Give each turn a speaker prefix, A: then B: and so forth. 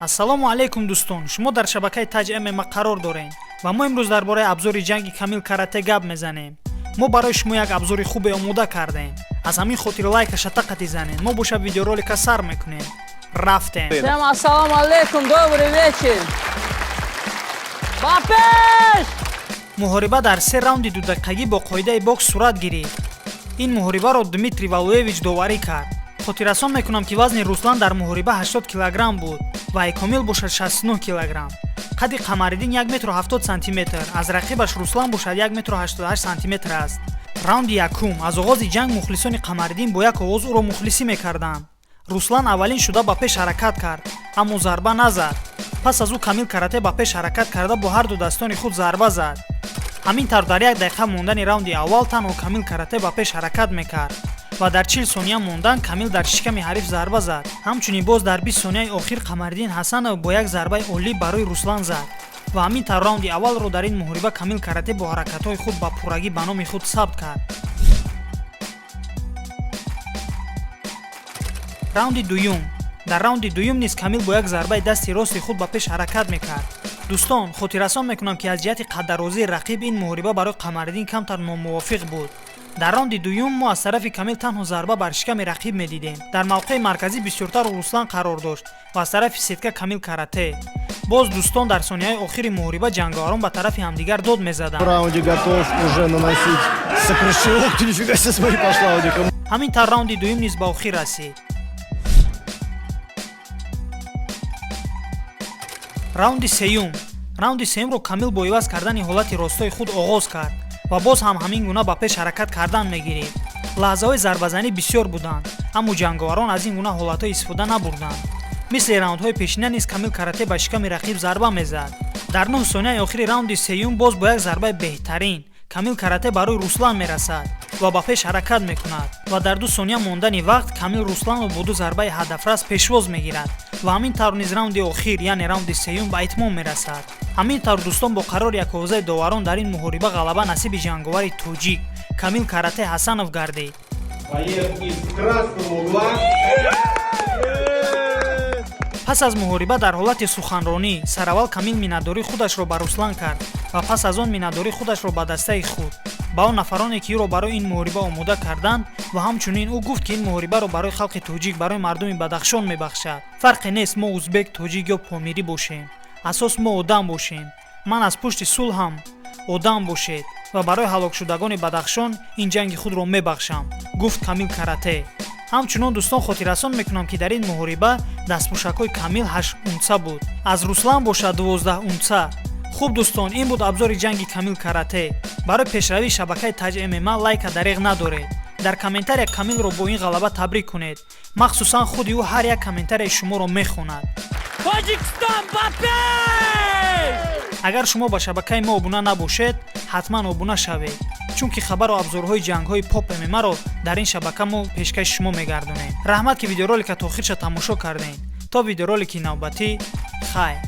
A: ассалому алейкум дӯстон, шумо дар шабакаи таҷ ММА қарор дорем ва мо имрӯз дар бораи абзори ҷанги камил карате гап мезанем. мо барои шумо як абзори хубе омода кардем. аз ҳамин хотир лайка шатақати занед. мо боша видеоролика сар мекунем. рафтем.
B: Всем ассалому алейкум, добрый вечер. Бапеш!
A: муҳориба дар 3 раунди 2 дақиқагӣ бо қоидаи бокс сурат гирифт. ин муҳорибаро Дмитрий Валуевич доварӣ кард. хотиррасон мекунам ки вазни Руслан дар муҳориба 80 кг буд ва Комил бошад 69 кг. қадди Қамариддин 1 м 70 см, аз рақибаш Руслан бошад 1 м 88 см аст. раунди якум. аз оғози ҷанг мухлисони Қамариддин бо як овоз ӯро мухлисӣ мекарданд. Руслан аввалин шуда ба пеш ҳаракат кард, аммо зарба назад. пас аз ӯ Камил карате ба пеш ҳаракат карда бо ҳарду достони худ зарба зад. ҳамин тавр дар 1 дақиқа мондани раунди аввал танҳо Камил карате ба пеш ҳаракат мекард ва дар 40 сония мондан Камил дар шиками ҳариф зарба зад. ҳамчунин боз дар 20 сонияи охир Қамариддин Ҳасанов бо як зарбаи олӣ барои Руслан зад ва ҳамин тавр раунди аввалро дар ин муҳориба Камил карате бо ҳаракатҳои худ ба пуррагӣ ба номи худ сабт кард. раунди дуюм. дар раунди дуюм низ Камил бо як зарбаи дасти рости худ ба пеш ҳаракат мекард. дӯстон, хотиррасон мекунам ки аз ҷиҳати қаддарозии рақиб ин муҳориба барои Қамариддин камтар номувофиқ буд. дар раунди дуюм мо аз тарафи Камил танҳо зарба бар шиками рақиб медидем. дар мавқеи марказӣ бисёртар Руслан қарор дошт ва аз тарафи сетка Камил карате. боз дӯстон, дар сонияи охири муҳориба ҷангаварон ба тарафи ҳамдигар дод мезаданд. ҳамин тавр раунди дуюм низ ба охир расид. раунди сеюм. раунди сеюмро Камил бо иваз кардани ҳолати ростои худ оғоз кард ва боз ҳам ҳамин гуна ба пеш ҳаракат кардан мегирифт. лаҳзаҳои зарбазанӣ бисёр буданд, аммо ҷангаварон аз ин гуна ҳолатҳо истифода набурданд. мисли раундҳои пешина низ Камил карате ба шиками рақиб зарба мезад. дар 9 сонияи охири раунди сеюм боз бо як зарбаи беҳтарин Камил карате барои Руслан мерасад ва ба пеш ҳаракат мекунад ва дар 2 сония мондани вақт Камил Русланро бо 2 зарбаи ҳадафрас пешвоз мегирад ва ҳамин тавр низ раунди охир, яъне раунди сеюм ба итмом мерасад. ҳамин тавр дӯстон, бо қарори яковозаи доварон дар ин муҳориба ғалаба насиби ҷангавари тоҷик Камил карате Ҳасанов гардид. пас аз муҳориба дар ҳолати суханронӣ сараввал Камил миннатдории худашро ба Руслан кард ва пас аз он миннатдории худашро ба дастаи худ ба он нафароне ки ӯро барои ин муҳориба омода карданд ва ҳамчунин ӯ гуфт ки ин муҳорибаро барои халқи тоҷик, барои мардуми Бадахшон мебахшад. фарқе нест мо узбек, тоҷик ё помирӣ бошем, асос мо одам бошем. ман аз пушти сулҳам, одам бошед ва барои ҳалокшудагони Бадахшон ин ҷанги худро мебахшам, гуфт Камил карате. ҳамчунон дӯстон, хотиррасон мекунам ки дар ин муҳориба дастпӯшакҳои Камил 8 унса буд, аз Руслан бошад 12 унса. хуб дӯстон, ин буд абзори ҷанги Камил карате. барои пешравии шабакаи таҷ ММА лайка дареғ надоред. дар комментария Камилро бо ин ғалаба табрик кунед. махсусан худи ӯ ҳар як комментарияи шуморо мехонад. Таҷикистан бапеш! агар шумо ба шабакаи мо обуна набошед, ҳатман обуна шавед, чунки хабару абзорҳои ҷангҳои поп ММАро дар ин шабака мо пешкаши шумо мегардонем. раҳмат ки видеоролика то охирша тамошо кардем. то видеоролики навбатӣ, хайр.